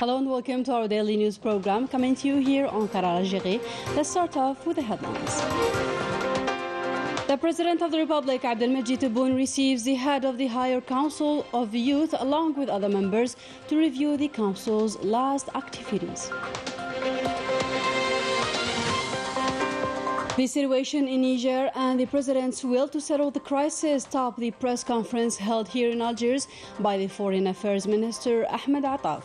Hello and welcome to our daily news program coming to you here on Canal Algérie. Let's start off with the headlines. The President of the Republic, Abdelmajid Tebboune, receives the head of the Higher Council of Youth along with other members to review the Council's last activities. The situation in Niger and the President's will to settle the crisis topped the press conference held here in Algiers by the Foreign Affairs Minister Ahmed Attaf.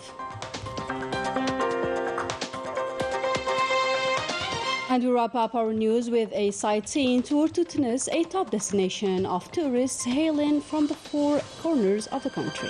And we wrap up our news with a sightseeing tour to Tunis, a top destination of tourists hailing from the four corners of the country.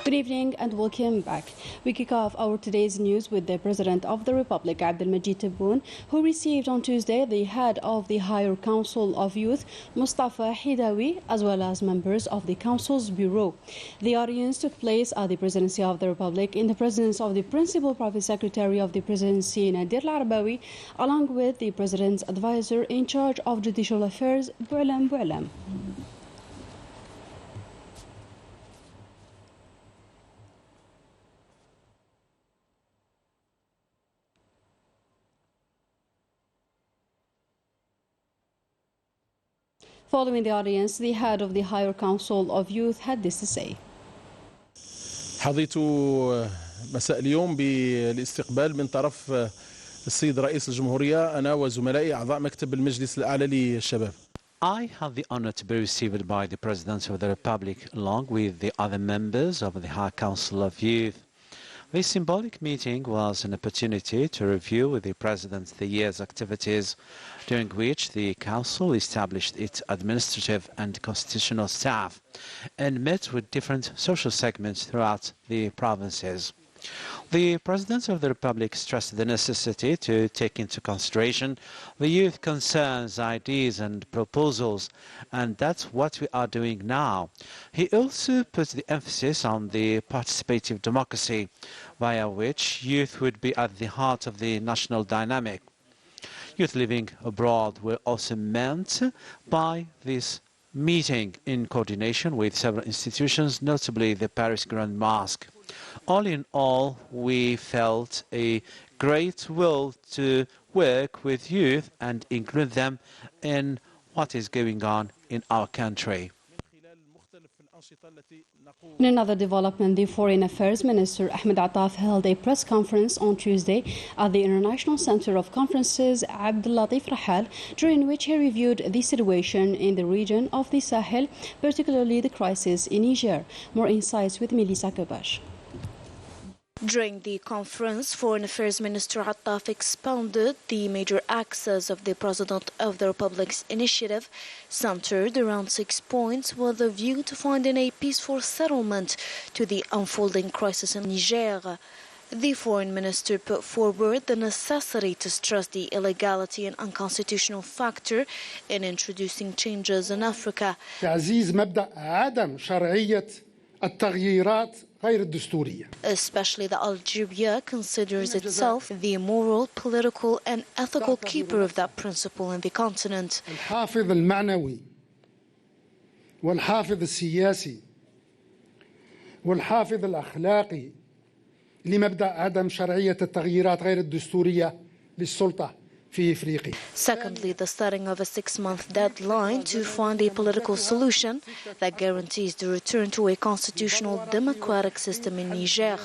Good evening and welcome back. We kick off our today's news with the President of the Republic, Abdelmajid Tebboune, who received on Tuesday the head of the Higher Council of Youth, Mustafa Hidawi, as well as members of the Council's bureau. The audience took place at the Presidency of the Republic in the presence of the Principal Private Secretary of the Presidency, Nadir Al-Arabawi, along with the President's advisor in charge of judicial affairs, Boualam Boualam. Following the audience, the head of the Higher Council of Youth had this to say. حظيت مساء اليوم بالاستقبال من طرف السيد رئيس الجمهورية أنا وزملائي أعضاء مكتب المجلس الأعلى للشباب. I had the honor to be received by the President of the Republic along with the other members of the High Council of Youth. This symbolic meeting was an opportunity to review with the President the year's activities, during which the Council established its administrative and constitutional staff and met with different social segments throughout the provinces. The President of the Republic stressed the necessity to take into consideration the youth concerns, ideas and proposals, and that's what we are doing now. He also put the emphasis on the participative democracy, via which youth would be at the heart of the national dynamic. Youth living abroad were also meant by this meeting in coordination with several institutions, notably the Paris Grand Mosque. All in all, we felt a great will to work with youth and include them in what is going on in our country. In another development, the Foreign Affairs Minister Ahmed Attaf held a press conference on Tuesday at the International Center of Conferences Abdellatif Rahal, during which he reviewed the situation in the region of the Sahel, particularly the crisis in Niger. More insights with Melissa Kabash. During the conference, Foreign Affairs Minister Attaf expounded the major axes of the President of the Republic's initiative, centered around 6 points with a view to finding a peaceful settlement to the unfolding crisis in Niger. The Foreign Minister put forward the necessity to stress the illegality and unconstitutional factor in introducing changes in Africa. تعزيز مبدأ عدم شرعية التغييرات غير الدستورية. Especially that Algeria considers itself the moral, political and ethical keeper of that principle in the continent. الحافظ المعنوي والحافظ السياسي والحافظ الأخلاقي لمبدأ عدم شرعية التغييرات غير الدستورية للسلطة. Secondly, the setting of a 6-month deadline to find a political solution that guarantees the return to a constitutional democratic system in Niger.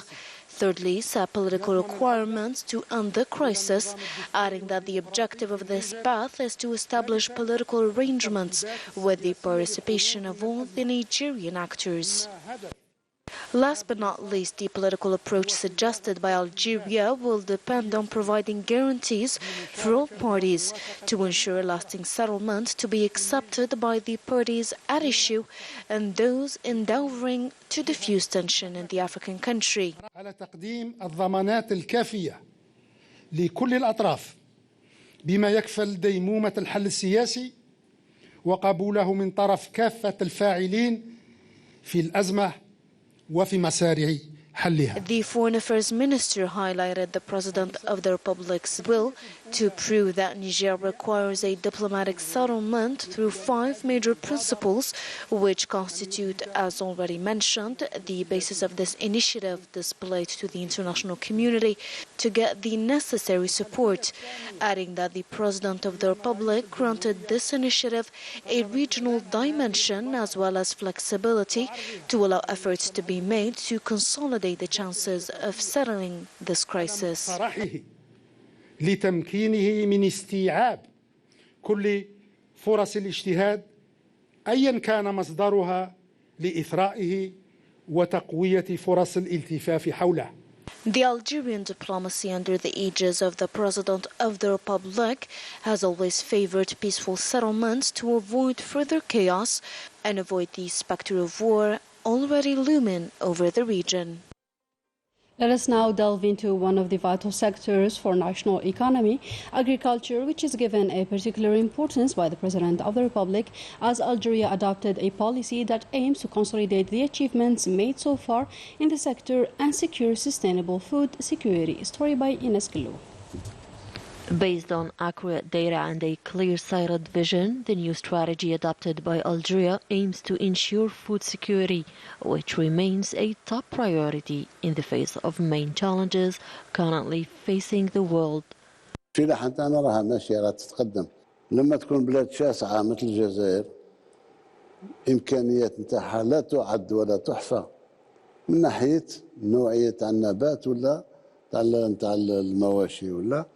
Thirdly, set political requirements to end the crisis, adding that the objective of this path is to establish political arrangements with the participation of all the Nigerian actors. Last but not least, the political approach suggested by Algeria will depend on providing guarantees for all parties to ensure a lasting settlement to be accepted by the parties at issue and those endeavoring to diffuse tension in the African country. على تقديم الضمانات الكافية لكل الأطراف بما يكفل ديمومة الحل السياسي وقبوله من طرف كافة الفاعلين في الأزمة وفي مسارع حلها. The Foreign Affairs Minister highlighted the President of the Republic's will to prove that Niger requires a diplomatic settlement through 5 major principles, which constitute, as already mentioned, the basis of this initiative displayed to the international community to get the necessary support, adding that the President of the Republic granted this initiative a regional dimension as well as flexibility to allow efforts to be made to consolidate the chances of settling this crisis. لتمكينه من استيعاب كل فرص الاجتهاد أيا كان مصدرها لإثرائه وتقوية فرص الالتفاف حوله. The Algerian diplomacy under the aegis of the President of the Republic has always favored peaceful settlements to avoid further chaos and avoid the specter of war already looming over the region. Let us now delve into one of the vital sectors for national economy, agriculture, which is given a particular importance by the President of the Republic, as Algeria adopted a policy that aims to consolidate the achievements made so far in the sector and secure sustainable food security. Story by Ines Gilou. Based on accurate data and a clear-sighted vision, the new strategy adopted by Algeria aims to ensure food security, which remains a top priority in the face of main challenges currently facing the world. في لحن أنا راها ماشية راها تتقدم لما تكون بلاد شاسعة مثل الجزائر إمكانيات نتاعها لا تعد ولا تحصى من ناحية نوعية النبات ولا نتاع المواشي ولا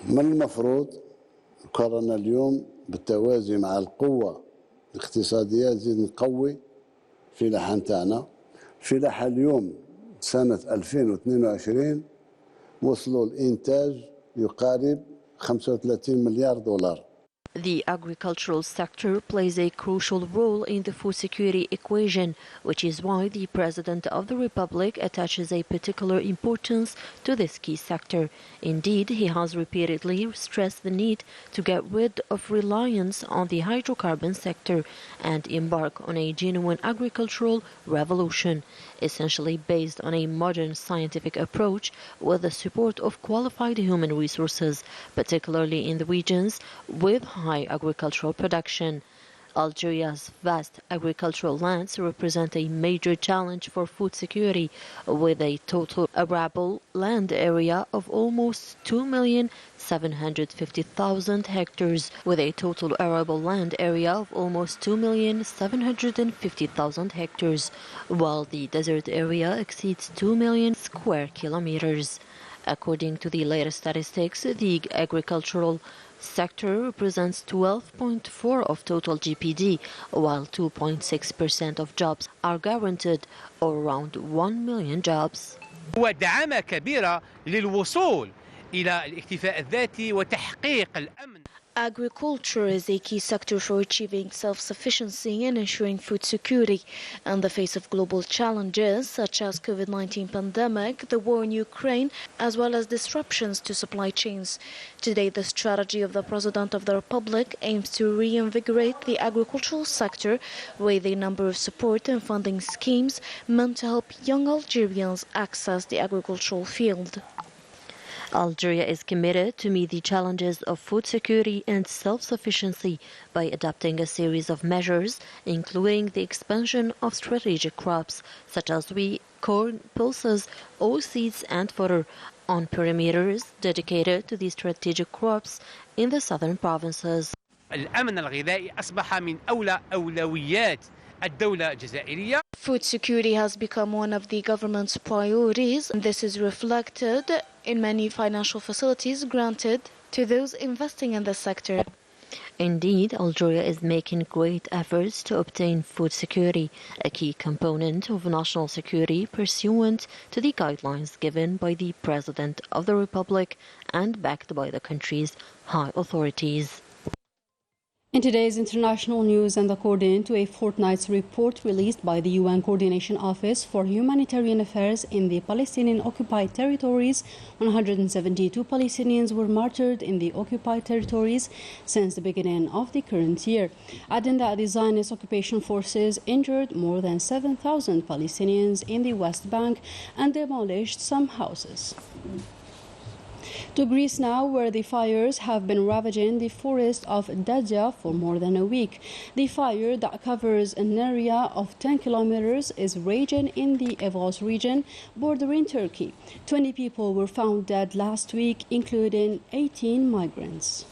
من المفروض قررنا اليوم بالتوازي مع القوة الاقتصادية نزيد نقوي الفلاحة نتاعنا. الفلاحة اليوم سنة 2022 وصلوا الإنتاج يقارب 35 مليار دولار. The agricultural sector plays a crucial role in the food security equation, which is why the President of the Republic attaches a particular importance to this key sector. Indeed, he has repeatedly stressed the need to get rid of reliance on the hydrocarbon sector and embark on a genuine agricultural revolution, essentially based on a modern scientific approach with the support of qualified human resources, particularly in the regions with high agricultural production. Algeria's vast agricultural lands represent a major challenge for food security, with a total arable land area of almost 2,750,000 hectares, while the desert area exceeds 2 million square kilometers. According to the latest statistics, the agricultural sector represents 12.4% of total GPD, while 2.6% of jobs are guaranteed, or around 1 million jobs. هو دعامة كبيرة للوصول إلى الاكتفاء الذاتي وتحقيق الأمن. Agriculture is a key sector for achieving self-sufficiency and ensuring food security in the face of global challenges such as COVID-19 pandemic, the war in Ukraine, as well as disruptions to supply chains. Today, the strategy of the President of the Republic aims to reinvigorate the agricultural sector with a number of support and funding schemes meant to help young Algerians access the agricultural field. Algeria is committed to meet the challenges of food security and self-sufficiency by adopting a series of measures, including the expansion of strategic crops such as wheat, corn, pulses, oilseeds and fodder on perimeters dedicated to these strategic crops in the southern provinces. الأمن الغذائي أصبح من أولى أولويات الدولة الجزائرية. Food security has become one of the government's priorities, and this is reflected in many financial facilities granted to those investing in the sector. Indeed, Algeria is making great efforts to obtain food security, a key component of national security pursuant to the guidelines given by the President of the Republic and backed by the country's high authorities. In today's international news, and according to a fortnight's report released by the UN Coordination Office for Humanitarian Affairs in the Palestinian-occupied territories, 172 Palestinians were martyred in the occupied territories since the beginning of the current year, adding that the Zionist occupation forces injured more than 7,000 Palestinians in the West Bank and demolished some houses. To Greece now, where the fires have been ravaging the forest of Dacia for more than a week. The fire, that covers an area of 10 kilometers, is raging in the Evos region bordering Turkey. 20 people were found dead last week, including 18 migrants.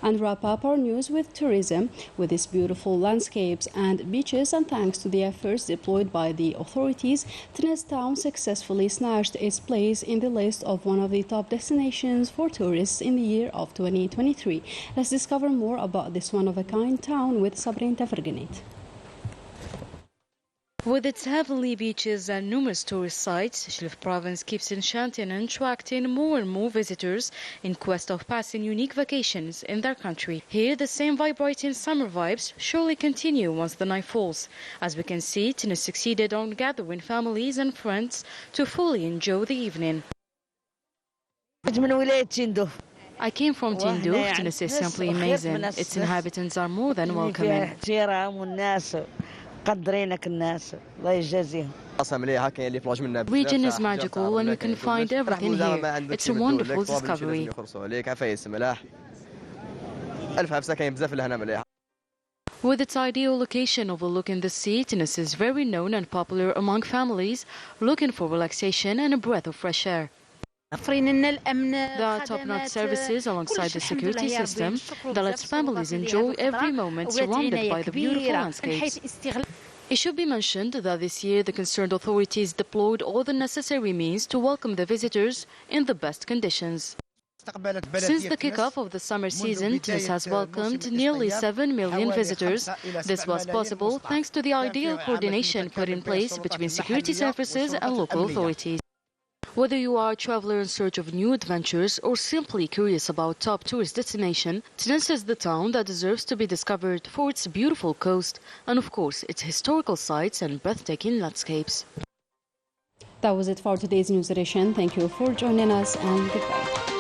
And wrap up our news with tourism, with its beautiful landscapes and beaches, and thanks to the efforts deployed by the authorities, Tunis town successfully snatched its place in the list of one of the top destinations for tourists in the year of 2023. Let's discover more about this one-of-a-kind town with Sabrin Tafarganit. With its heavenly beaches and numerous tourist sites, Shilf province keeps enchanting and attracting more and more visitors in quest of passing unique vacations in their country. Here, the same vibrating summer vibes surely continue once the night falls. As we can see, Tunis succeeded on gathering families and friends to fully enjoy the evening. I came from Tindouf. Tunis is simply amazing. Its inhabitants are more than welcoming. The region is magical and you can find everything here. It's a wonderful discovery. With its ideal location overlooking the sea, Tunis is very known and popular among families looking for relaxation and a breath of fresh air. There are top-notch services alongside the security system that lets families enjoy every moment surrounded by the beautiful landscapes. It should be mentioned that this year the concerned authorities deployed all the necessary means to welcome the visitors in the best conditions. Since the kickoff of the summer season, Tunis has welcomed nearly 7 million visitors. This was possible thanks to the ideal coordination put in place between security services and local authorities. Whether you are a traveler in search of new adventures or simply curious about top tourist destination, Tunis is the town that deserves to be discovered for its beautiful coast and, of course, its historical sites and breathtaking landscapes. That was it for today's news edition. Thank you for joining us, and goodbye.